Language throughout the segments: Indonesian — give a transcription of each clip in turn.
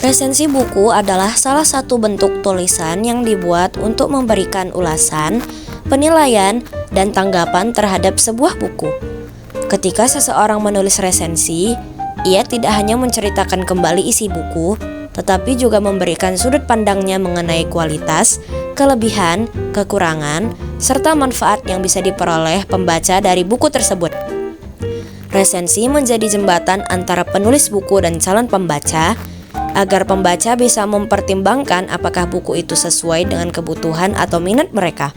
Resensi buku adalah salah satu bentuk tulisan yang dibuat untuk memberikan ulasan, penilaian, dan tanggapan terhadap sebuah buku. Ketika seseorang menulis resensi, ia tidak hanya menceritakan kembali isi buku, tetapi juga memberikan sudut pandangnya mengenai kualitas, kelebihan, kekurangan, serta manfaat yang bisa diperoleh pembaca dari buku tersebut. Resensi menjadi jembatan antara penulis buku dan calon pembaca, agar pembaca bisa mempertimbangkan apakah buku itu sesuai dengan kebutuhan atau minat mereka.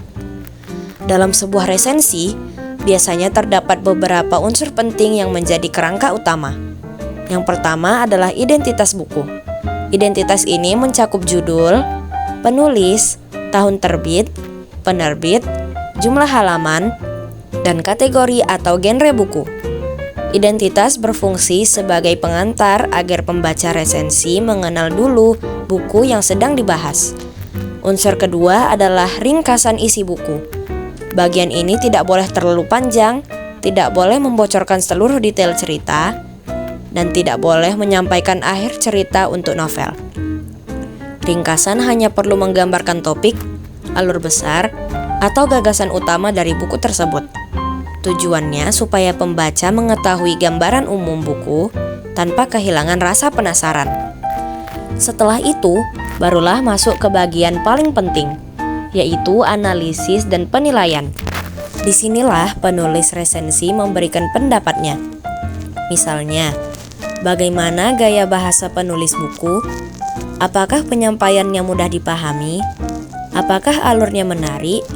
Dalam sebuah resensi, biasanya terdapat beberapa unsur penting yang menjadi kerangka utama. Yang pertama adalah identitas buku. Identitas ini mencakup judul, penulis, tahun terbit, penerbit, jumlah halaman, dan kategori atau genre buku. Identitas berfungsi sebagai pengantar agar pembaca resensi mengenal dulu buku yang sedang dibahas. Unsur kedua adalah ringkasan isi buku. Bagian ini tidak boleh terlalu panjang, tidak boleh membocorkan seluruh detail cerita, dan tidak boleh menyampaikan akhir cerita untuk novel. Ringkasan hanya perlu menggambarkan topik, alur besar, atau gagasan utama dari buku tersebut. Tujuannya supaya pembaca mengetahui gambaran umum buku tanpa kehilangan rasa penasaran. Setelah itu, barulah masuk ke bagian paling penting, yaitu analisis dan penilaian. Disinilah penulis resensi memberikan pendapatnya. Misalnya, bagaimana gaya bahasa penulis buku? Apakah penyampaiannya mudah dipahami? Apakah alurnya menarik?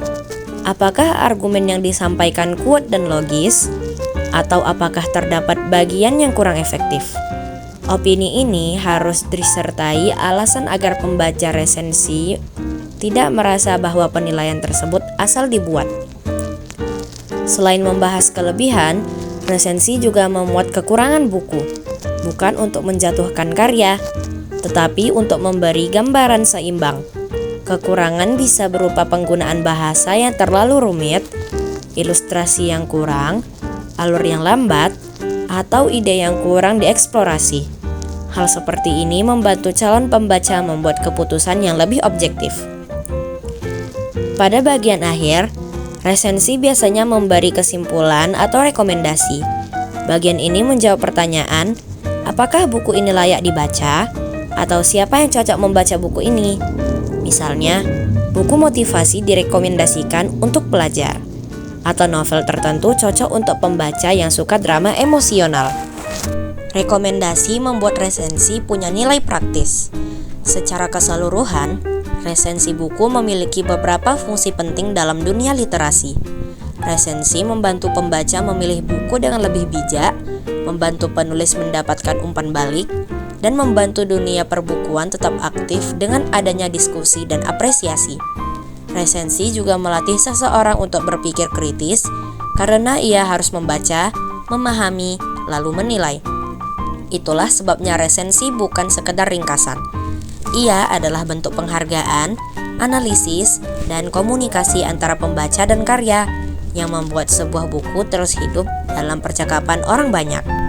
Apakah argumen yang disampaikan kuat dan logis? Atau apakah terdapat bagian yang kurang efektif? Opini ini harus disertai alasan agar pembaca resensi tidak merasa bahwa penilaian tersebut asal dibuat. Selain membahas kelebihan, resensi juga memuat kekurangan buku, bukan untuk menjatuhkan karya, tetapi untuk memberi gambaran seimbang. Kekurangan bisa berupa penggunaan bahasa yang terlalu rumit, ilustrasi yang kurang, alur yang lambat, atau ide yang kurang dieksplorasi. Hal seperti ini membantu calon pembaca membuat keputusan yang lebih objektif. Pada bagian akhir, resensi biasanya memberi kesimpulan atau rekomendasi. Bagian ini menjawab pertanyaan, apakah buku ini layak dibaca? Atau siapa yang cocok membaca buku ini? Misalnya, buku motivasi direkomendasikan untuk pelajar, atau novel tertentu cocok untuk pembaca yang suka drama emosional. Rekomendasi membuat resensi punya nilai praktis. Secara keseluruhan, resensi buku memiliki beberapa fungsi penting dalam dunia literasi. Resensi membantu pembaca memilih buku dengan lebih bijak, membantu penulis mendapatkan umpan balik, dan membantu dunia perbukuan tetap aktif dengan adanya diskusi dan apresiasi. Resensi juga melatih seseorang untuk berpikir kritis karena ia harus membaca, memahami, lalu menilai. Itulah sebabnya resensi bukan sekedar ringkasan. Ia adalah bentuk penghargaan, analisis, dan komunikasi antara pembaca dan karya yang membuat sebuah buku terus hidup dalam percakapan orang banyak.